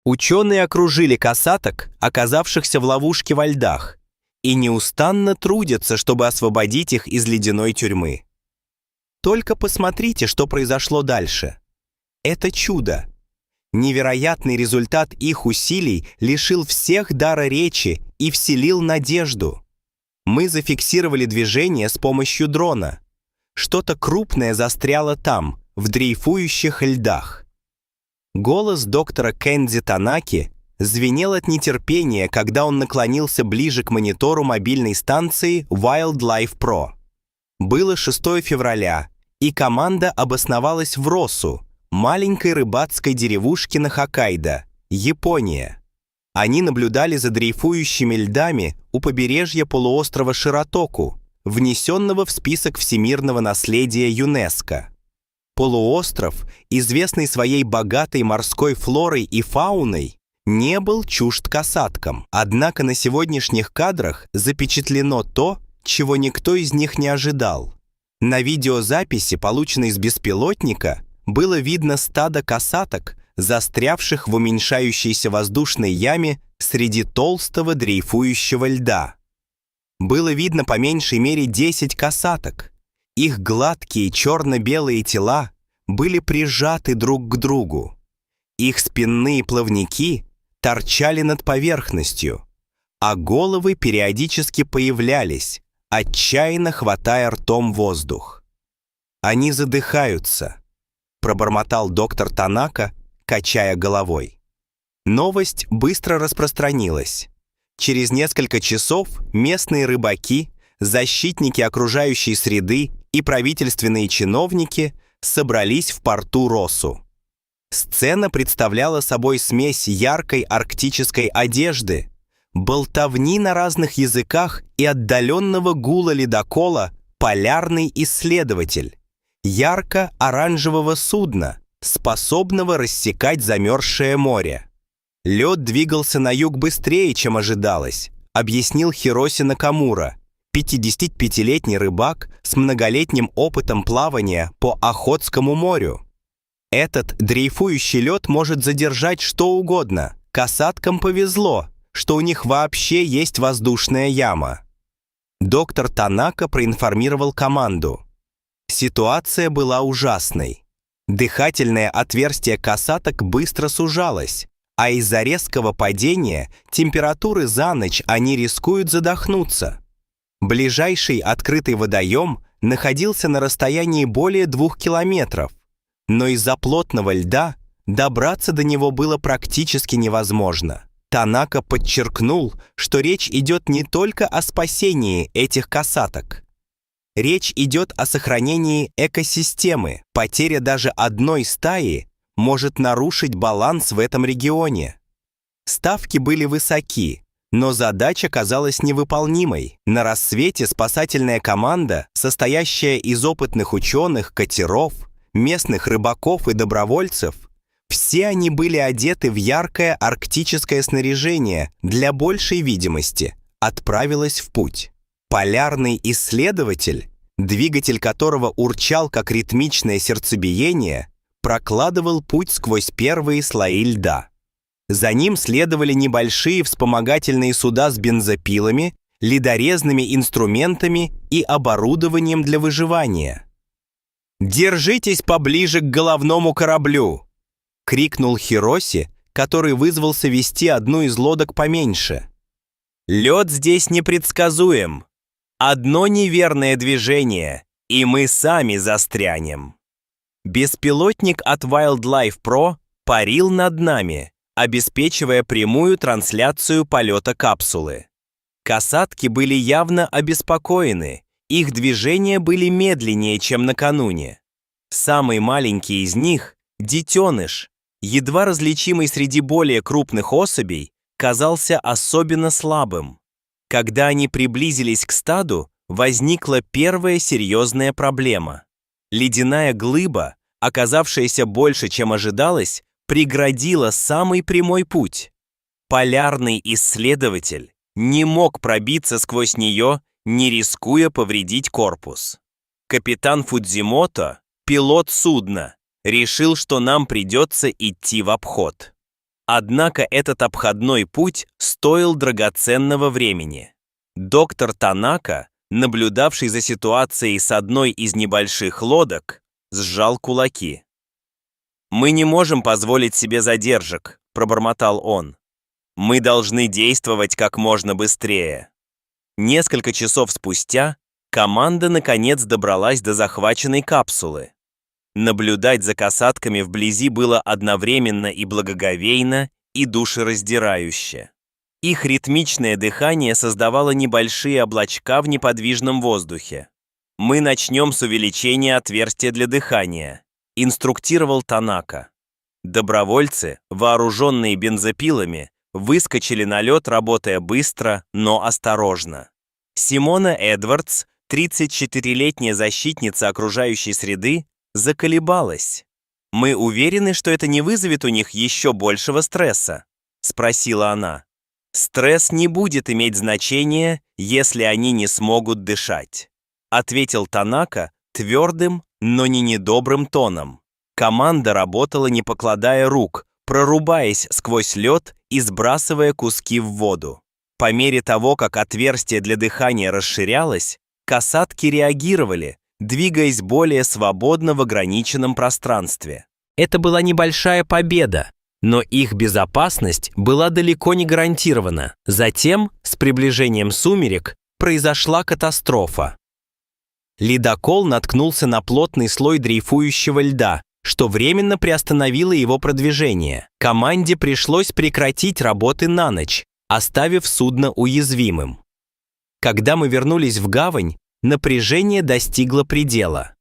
Ученые окружили касаток, оказавшихся в ловушке во льдах, и неустанно трудятся, чтобы освободить их из ледяной тюрьмы. Только посмотрите, что произошло дальше. Это чудо. Невероятный результат их усилий лишил всех дара речи и вселил надежду. Мы зафиксировали движение с помощью дрона. Что-то крупное застряло там, в дрейфующих льдах. Голос доктора Кензи Танаки звенел от нетерпения, когда он наклонился ближе к монитору мобильной станции Wildlife Pro. Было 6 февраля, и команда обосновалась в Росу, маленькой рыбацкой деревушке на Хоккайдо, Япония. Они наблюдали за дрейфующими льдами у побережья полуострова Широтоку, внесенного в список всемирного наследия ЮНЕСКО. Полуостров, известный своей богатой морской флорой и фауной, не был чужд касаткам. Однако на сегодняшних кадрах запечатлено то, чего никто из них не ожидал. На видеозаписи, полученной с беспилотника, было видно стадо касаток, застрявших в уменьшающейся воздушной яме среди толстого дрейфующего льда. Было видно по меньшей мере 10 касаток. Их гладкие черно-белые тела были прижаты друг к другу. Их спинные плавники торчали над поверхностью, а головы периодически появлялись, отчаянно хватая ртом воздух. «Они задыхаются», — пробормотал доктор Танака, качая головой. Новость быстро распространилась. Через несколько часов местные рыбаки, защитники окружающей среды и правительственные чиновники собрались в порту Росу. Сцена представляла собой смесь яркой арктической одежды, болтовни на разных языках и отдаленного гула ледокола «Полярный исследователь», ярко-оранжевого судна, способного рассекать замерзшее море. Лед двигался на юг быстрее, чем ожидалось, объяснил Хироси Накамура, 55-летний рыбак с многолетним опытом плавания по Охотскому морю. Этот дрейфующий лед может задержать что угодно. Касаткам повезло, что у них вообще есть воздушная яма. Доктор Танака проинформировал команду. Ситуация была ужасной. Дыхательное отверстие касаток быстро сужалось, а из-за резкого падения температуры за ночь они рискуют задохнуться. Ближайший открытый водоем находился на расстоянии более 2 километров, но из-за плотного льда добраться до него было практически невозможно. Танака подчеркнул, что речь идет не только о спасении этих касаток. Речь идет о сохранении экосистемы. Потеря даже одной стаи может нарушить баланс в этом регионе. Ставки были высоки, но задача казалась невыполнимой. На рассвете спасательная команда, состоящая из опытных ученых, катеров, местных рыбаков и добровольцев, все они были одеты в яркое арктическое снаряжение для большей видимости, отправилась в путь. Полярный исследователь, двигатель которого урчал как ритмичное сердцебиение, прокладывал путь сквозь первые слои льда. За ним следовали небольшие вспомогательные суда с бензопилами, ледорезными инструментами и оборудованием для выживания. «Держитесь поближе к головному кораблю!» — крикнул Хироси, который вызвался вести одну из лодок поменьше. «Лед здесь непредсказуем. Одно неверное движение, и мы сами застрянем». Беспилотник от Wildlife Pro парил над нами, обеспечивая прямую трансляцию полета капсулы. Касатки были явно обеспокоены, их движения были медленнее, чем накануне. Самый маленький из них, детеныш, едва различимый среди более крупных особей, казался особенно слабым. Когда они приблизились к стаду, возникла первая серьезная проблема. Ледяная глыба, оказавшаяся больше, чем ожидалось, преградила самый прямой путь. Полярный исследователь не мог пробиться сквозь нее, не рискуя повредить корпус. Капитан Фудзимото, пилот судна, решил, что нам придется идти в обход. Однако этот обходной путь стоил драгоценного времени. Доктор Танака, наблюдавший за ситуацией с одной из небольших лодок, сжал кулаки. «Мы не можем позволить себе задержек», — пробормотал он. «Мы должны действовать как можно быстрее». Несколько часов спустя команда наконец добралась до захваченной капсулы. Наблюдать за касатками вблизи было одновременно и благоговейно, и душераздирающе. Их ритмичное дыхание создавало небольшие облачка в неподвижном воздухе. «Мы начнем с увеличения отверстия для дыхания», — инструктировал Танака. Добровольцы, вооруженные бензопилами, выскочили на лед, работая быстро, но осторожно. Симона Эдвардс, 34-летняя защитница окружающей среды, заколебалась. «Мы уверены, что это не вызовет у них еще большего стресса?» — спросила она. «Стресс не будет иметь значения, если они не смогут дышать», — ответил Танака твердым, но не недобрым тоном. Команда работала, не покладая рук, прорубаясь сквозь лед и сбрасывая куски в воду. По мере того, как отверстие для дыхания расширялось, касатки реагировали, двигаясь более свободно в ограниченном пространстве. Это была небольшая победа, но их безопасность была далеко не гарантирована. Затем, с приближением сумерек, произошла катастрофа. Ледокол наткнулся на плотный слой дрейфующего льда, что временно приостановило его продвижение. Команде пришлось прекратить работы на ночь, оставив судно уязвимым. Когда мы вернулись в гавань, напряжение достигло предела.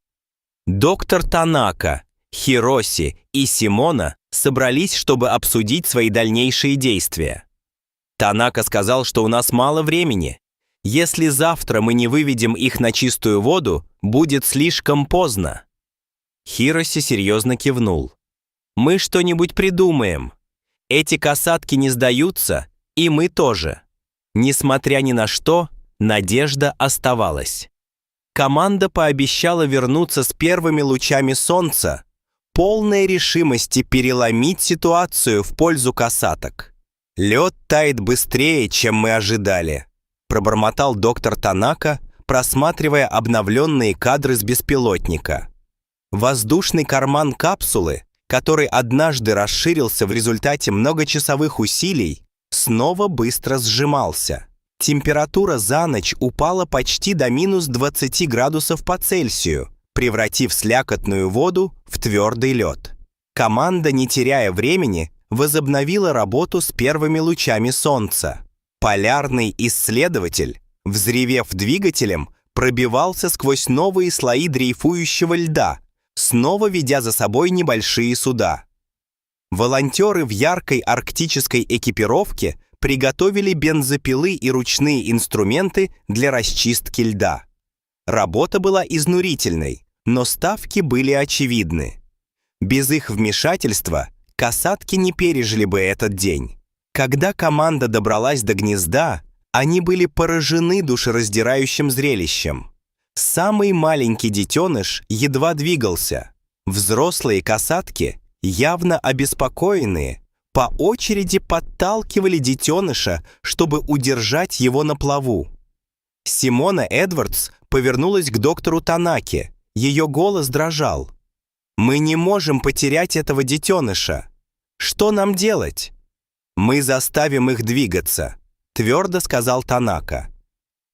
Доктор Танака, Хироси и Симона собрались, чтобы обсудить свои дальнейшие действия. Танака сказал, что у нас мало времени. Если завтра мы не выведем их на чистую воду, будет слишком поздно. Хироси серьезно кивнул. «Мы что-нибудь придумаем. Эти касатки не сдаются, и мы тоже». Несмотря ни на что, надежда оставалась. Команда пообещала вернуться с первыми лучами солнца, полной решимости переломить ситуацию в пользу касаток. «Лед тает быстрее, чем мы ожидали», — пробормотал доктор Танака, просматривая обновленные кадры с беспилотника. Воздушный карман капсулы, который однажды расширился в результате многочасовых усилий, снова быстро сжимался. Температура за ночь упала почти до минус 20 градусов по Цельсию, превратив слякотную воду в твердый лед. Команда, не теряя времени, возобновила работу с первыми лучами солнца. Полярный исследователь, взревев двигателем, пробивался сквозь новые слои дрейфующего льда, снова ведя за собой небольшие суда. Волонтеры в яркой арктической экипировке приготовили бензопилы и ручные инструменты для расчистки льда. Работа была изнурительной, но ставки были очевидны. Без их вмешательства касатки не пережили бы этот день. Когда команда добралась до гнезда, они были поражены душераздирающим зрелищем. Самый маленький детеныш едва двигался. Взрослые касатки, явно обеспокоенные, по очереди подталкивали детеныша, чтобы удержать его на плаву. Симона Эдвардс повернулась к доктору Танаке. Ее голос дрожал. «Мы не можем потерять этого детеныша. Что нам делать?» «Мы заставим их двигаться», — твердо сказал Танака.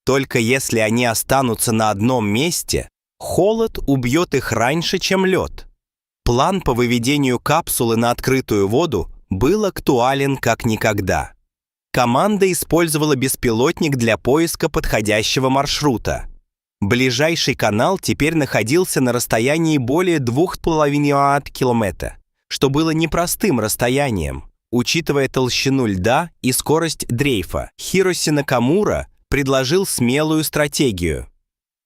«Только если они останутся на одном месте, холод убьет их раньше, чем лед». План по выведению капсулы на открытую воду был актуален как никогда. Команда использовала беспилотник для поиска подходящего маршрута. Ближайший канал теперь находился на расстоянии более 2,5 километра, что было непростым расстоянием, учитывая толщину льда и скорость дрейфа. Хироси Накамура предложил смелую стратегию.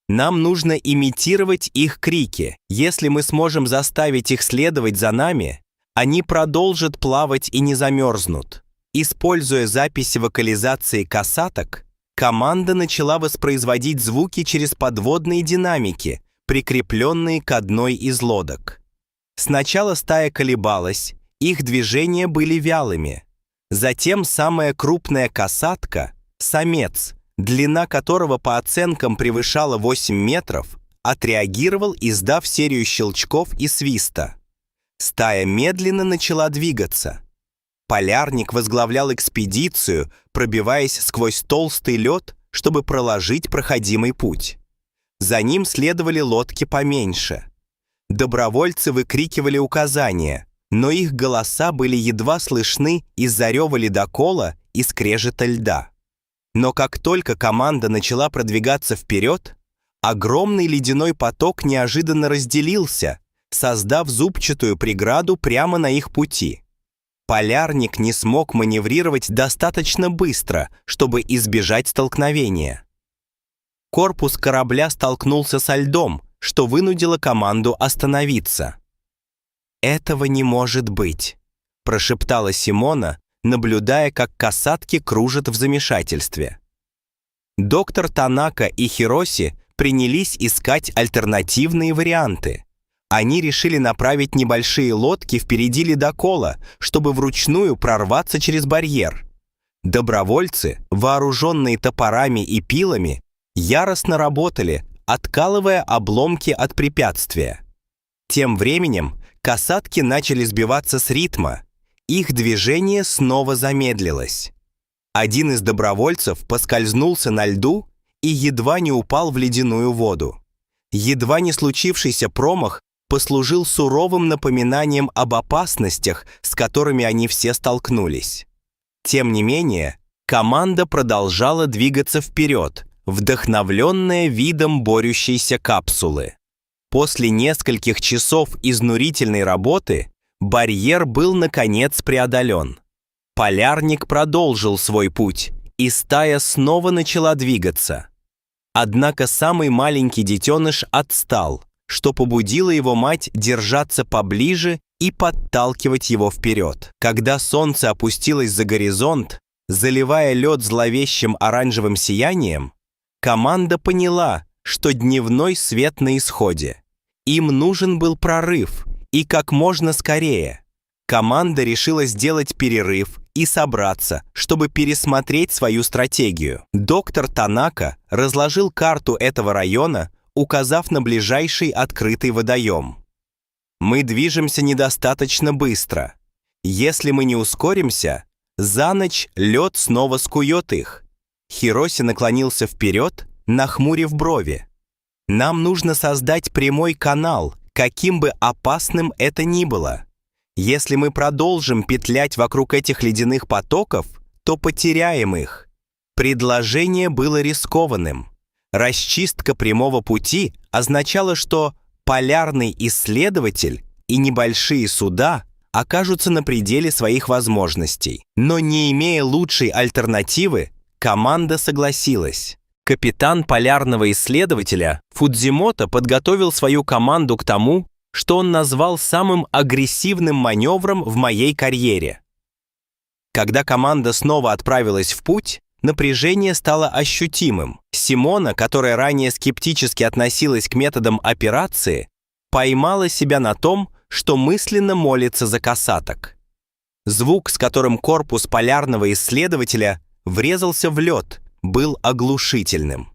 «Нам нужно имитировать их крики. Если мы сможем заставить их следовать за нами, они продолжат плавать и не замерзнут». Используя записи вокализации касаток, команда начала воспроизводить звуки через подводные динамики, прикрепленные к одной из лодок. Сначала стая колебалась, Их движения были вялыми. Затем самая крупная касатка, самец, длина которого по оценкам превышала 8 метров, отреагировал, издав серию щелчков и свиста. Стая медленно начала двигаться. Полярник возглавлял экспедицию, пробиваясь сквозь толстый лед, чтобы проложить проходимый путь. За ним следовали лодки поменьше. Добровольцы выкрикивали указания, но их голоса были едва слышны из-за рева ледокола и скрежета льда. Но как только команда начала продвигаться вперед, огромный ледяной поток неожиданно разделился, создав зубчатую преграду прямо на их пути. Полярник не смог маневрировать достаточно быстро, чтобы избежать столкновения. Корпус корабля столкнулся со льдом, что вынудило команду остановиться. «Этого не может быть», – прошептала Симона, наблюдая, как касатки кружат в замешательстве. Доктор Танака и Хироси принялись искать альтернативные варианты. Они решили направить небольшие лодки впереди ледокола, чтобы вручную прорваться через барьер. Добровольцы, вооруженные топорами и пилами, яростно работали, откалывая обломки от препятствия. Тем временем касатки начали сбиваться с ритма. Их движение снова замедлилось. Один из добровольцев поскользнулся на льду и едва не упал в ледяную воду. Едва не случившийся промах послужил суровым напоминанием об опасностях, с которыми они все столкнулись. Тем не менее, команда продолжала двигаться вперед, вдохновленная видом борющейся капсулы. После нескольких часов изнурительной работы барьер был, наконец, преодолен. Полярник продолжил свой путь, и стая снова начала двигаться. Однако самый маленький детеныш отстал, что побудило его мать держаться поближе и подталкивать его вперед. Когда солнце опустилось за горизонт, заливая лед зловещим оранжевым сиянием, команда поняла, что дневной свет на исходе. Им нужен был прорыв, и как можно скорее. Команда решила сделать перерыв и собраться, чтобы пересмотреть свою стратегию. Доктор Танака разложил карту этого района, указав на ближайший открытый водоем. «Мы движемся недостаточно быстро. Если мы не ускоримся, за ночь лед снова скует их». Хироси наклонился вперед, нахмурив брови. «Нам нужно создать прямой канал, каким бы опасным это ни было. Если мы продолжим петлять вокруг этих ледяных потоков, то потеряем их». Предложение было рискованным. Расчистка прямого пути означала, что полярный исследователь и небольшие суда окажутся на пределе своих возможностей. Но не имея лучшей альтернативы, команда согласилась. Капитан полярного исследователя Фудзимото подготовил свою команду к тому, что он назвал самым агрессивным маневром в моей карьере. Когда команда снова отправилась в путь, напряжение стало ощутимым. Симона, которая ранее скептически относилась к методам операции, поймала себя на том, что мысленно молится за касаток. Звук, с которым корпус полярного исследователя врезался в лед, был оглушительным.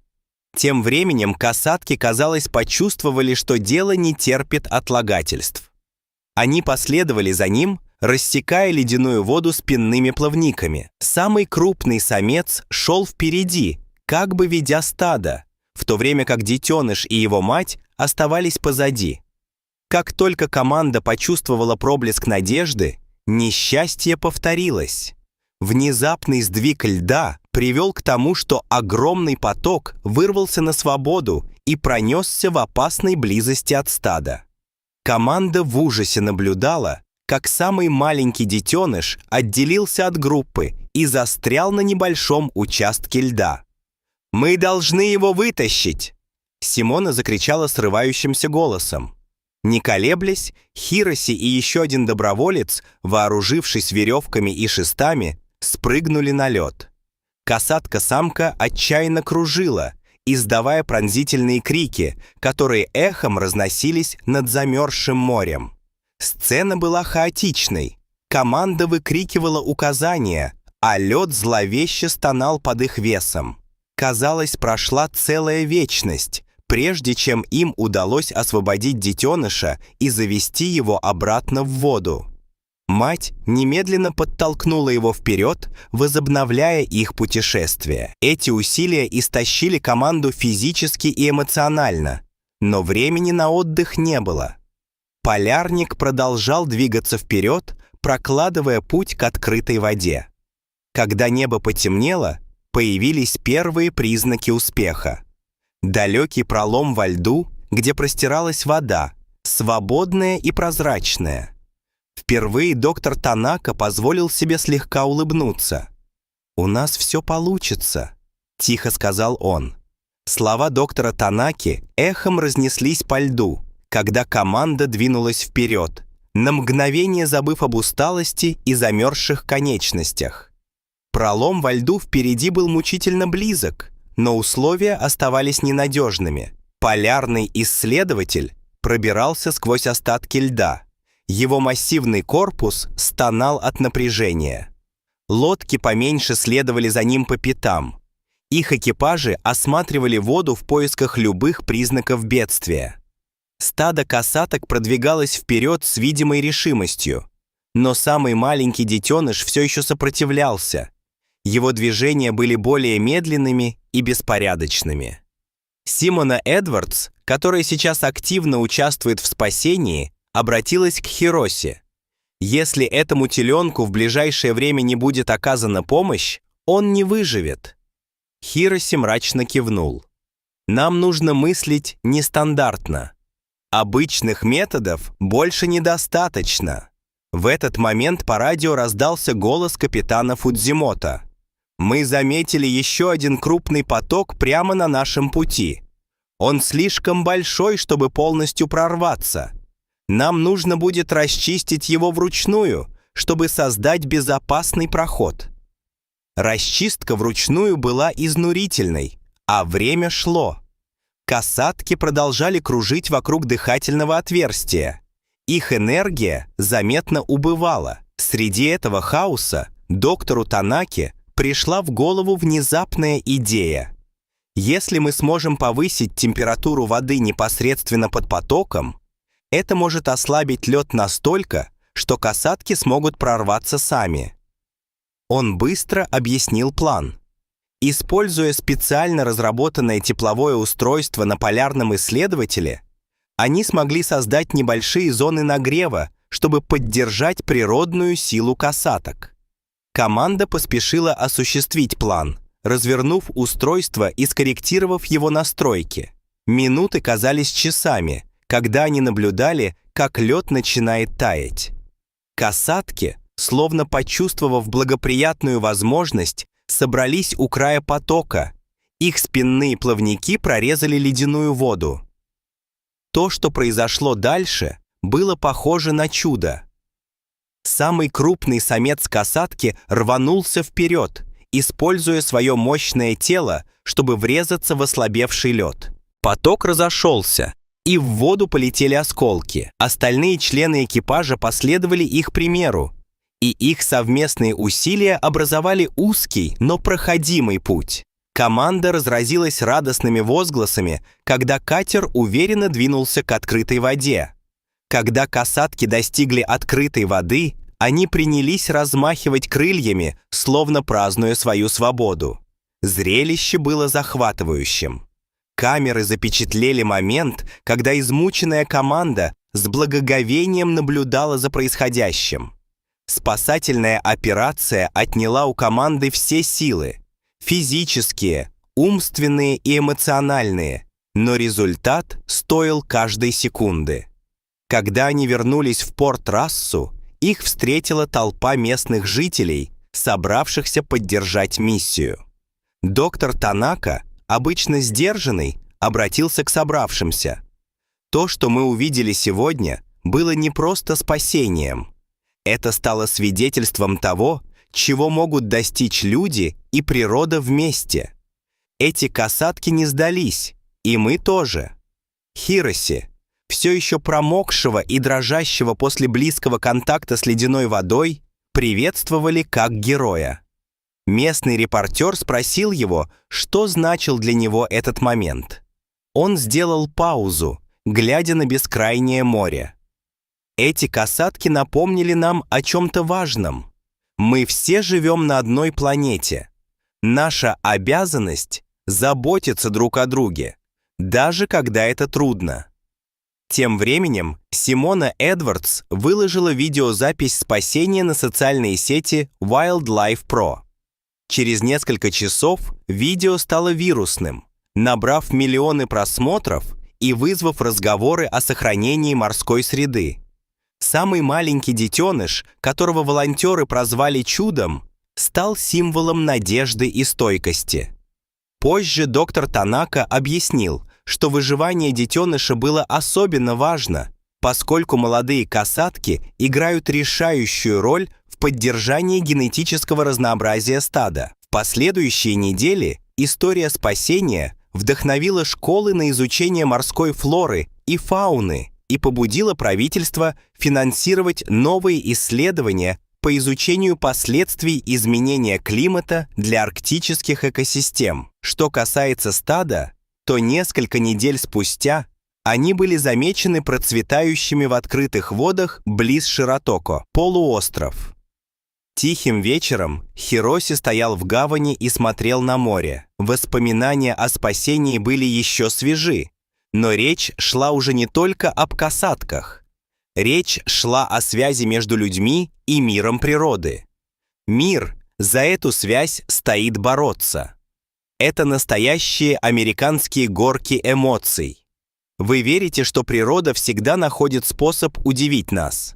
Тем временем касатки, казалось, почувствовали, что дело не терпит отлагательств. Они последовали за ним, рассекая ледяную воду спинными плавниками. Самый крупный самец шел впереди, как бы ведя стадо, в то время как детеныш и его мать оставались позади. Как только команда почувствовала проблеск надежды, несчастье повторилось. Внезапный сдвиг льда привел к тому, что огромный поток вырвался на свободу и пронесся в опасной близости от стада. Команда в ужасе наблюдала, как самый маленький детеныш отделился от группы и застрял на небольшом участке льда. «Мы должны его вытащить!» Симона закричала срывающимся голосом. Не колеблясь, Хироси и еще один доброволец, вооружившись веревками и шестами, спрыгнули на лед. Касатка-самка отчаянно кружила, издавая пронзительные крики, которые эхом разносились над замерзшим морем. Сцена была хаотичной. Команда выкрикивала указания, а лед зловеще стонал под их весом. Казалось, прошла целая вечность, прежде чем им удалось освободить детеныша и завести его обратно в воду. Мать немедленно подтолкнула его вперед, возобновляя их путешествие. Эти усилия истощили команду физически и эмоционально, но времени на отдых не было. Полярник продолжал двигаться вперед, прокладывая путь к открытой воде. Когда небо потемнело, появились первые признаки успеха. Далекий пролом во льду, где простиралась вода, свободная и прозрачная. Впервые доктор Танака позволил себе слегка улыбнуться. «У нас все получится», — тихо сказал он. Слова доктора Танаки эхом разнеслись по льду, когда команда двинулась вперед, на мгновение забыв об усталости и замерзших конечностях. Пролом во льду впереди был мучительно близок, но условия оставались ненадежными. Полярный исследователь пробирался сквозь остатки льда. Его массивный корпус стонал от напряжения. Лодки поменьше следовали за ним по пятам. Их экипажи осматривали воду в поисках любых признаков бедствия. Стадо касаток продвигалось вперед с видимой решимостью, но самый маленький детеныш все еще сопротивлялся. Его движения были более медленными и беспорядочными. Симона Эдвардс, которая сейчас активно участвует в спасении, обратилась к Хироси. Если этому теленку в ближайшее время не будет оказана помощь, он не выживет. Хироси мрачно кивнул. Нам нужно мыслить нестандартно. Обычных методов больше недостаточно. В этот момент по радио раздался голос капитана Фудзимото. Мы заметили еще один крупный поток прямо на нашем пути. Он слишком большой, чтобы полностью прорваться. Нам нужно будет расчистить его вручную, чтобы создать безопасный проход. Расчистка вручную была изнурительной, а время шло. Касатки продолжали кружить вокруг дыхательного отверстия. Их энергия заметно убывала. Среди этого хаоса доктору Танаке пришла в голову внезапная идея. Если мы сможем повысить температуру воды непосредственно под потоком, это может ослабить лед настолько, что касатки смогут прорваться сами. Он быстро объяснил план. Используя специально разработанное тепловое устройство на полярном исследователе, они смогли создать небольшие зоны нагрева, чтобы поддержать природную силу касаток. Команда поспешила осуществить план, развернув устройство и скорректировав его настройки. Минуты казались часами, когда они наблюдали, как лед начинает таять. Касатки, словно почувствовав благоприятную возможность, собрались у края потока. Их спинные плавники прорезали ледяную воду. То, что произошло дальше, было похоже на чудо. Самый крупный самец касатки рванулся вперед, используя свое мощное тело, чтобы врезаться в ослабевший лед. Поток разошелся, и в воду полетели осколки. Остальные члены экипажа последовали их примеру, и их совместные усилия образовали узкий, но проходимый путь. Команда разразилась радостными возгласами, когда катер уверенно двинулся к открытой воде. Когда касатки достигли открытой воды, они принялись размахивать крыльями, словно празднуя свою свободу. Зрелище было захватывающим. Камеры запечатлели момент, когда измученная команда с благоговением наблюдала за происходящим. Спасательная операция отняла у команды все силы – физические, умственные и эмоциональные, но результат стоил каждой секунды. Когда они вернулись в Порт-Рассу, их встретила толпа местных жителей, собравшихся поддержать миссию. Доктор Танака, обычно сдержанный, обратился к собравшимся. То, что мы увидели сегодня, было не просто спасением. Это стало свидетельством того, чего могут достичь люди и природа вместе. Эти касатки не сдались, и мы тоже. Хироси, все еще промокшего и дрожащего после близкого контакта с ледяной водой, приветствовали как героя. Местный репортер спросил его, что значил для него этот момент. Он сделал паузу, глядя на бескрайнее море. Эти касатки напомнили нам о чем-то важном. Мы все живем на одной планете. Наша обязанность – заботиться друг о друге, даже когда это трудно. Тем временем Симона Эдвардс выложила видеозапись спасения на социальные сети Wildlife Pro. Через несколько часов видео стало вирусным, набрав миллионы просмотров и вызвав разговоры о сохранении морской среды. Самый маленький детеныш, которого волонтеры прозвали чудом, стал символом надежды и стойкости. Позже доктор Танака объяснил, что выживание детеныша было особенно важно, поскольку молодые касатки играют решающую роль в поддержании генетического разнообразия стада. В последующие недели история спасения вдохновила школы на изучение морской флоры и фауны и побудила правительство финансировать новые исследования по изучению последствий изменения климата для арктических экосистем. Что касается стада, то несколько недель спустя они были замечены процветающими в открытых водах близ Широтоко, полуостров. Тихим вечером Хироси стоял в гавани и смотрел на море. Воспоминания о спасении были еще свежи, но речь шла уже не только об касатках. Речь шла о связи между людьми и миром природы. Мир за эту связь стоит бороться. Это настоящие американские горки эмоций. Вы верите, что природа всегда находит способ удивить нас?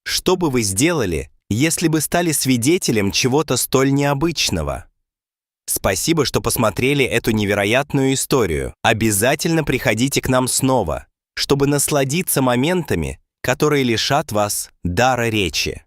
Что бы вы сделали, если бы стали свидетелем чего-то столь необычного? Спасибо, что посмотрели эту невероятную историю. Обязательно приходите к нам снова, чтобы насладиться моментами, которые лишат вас дара речи.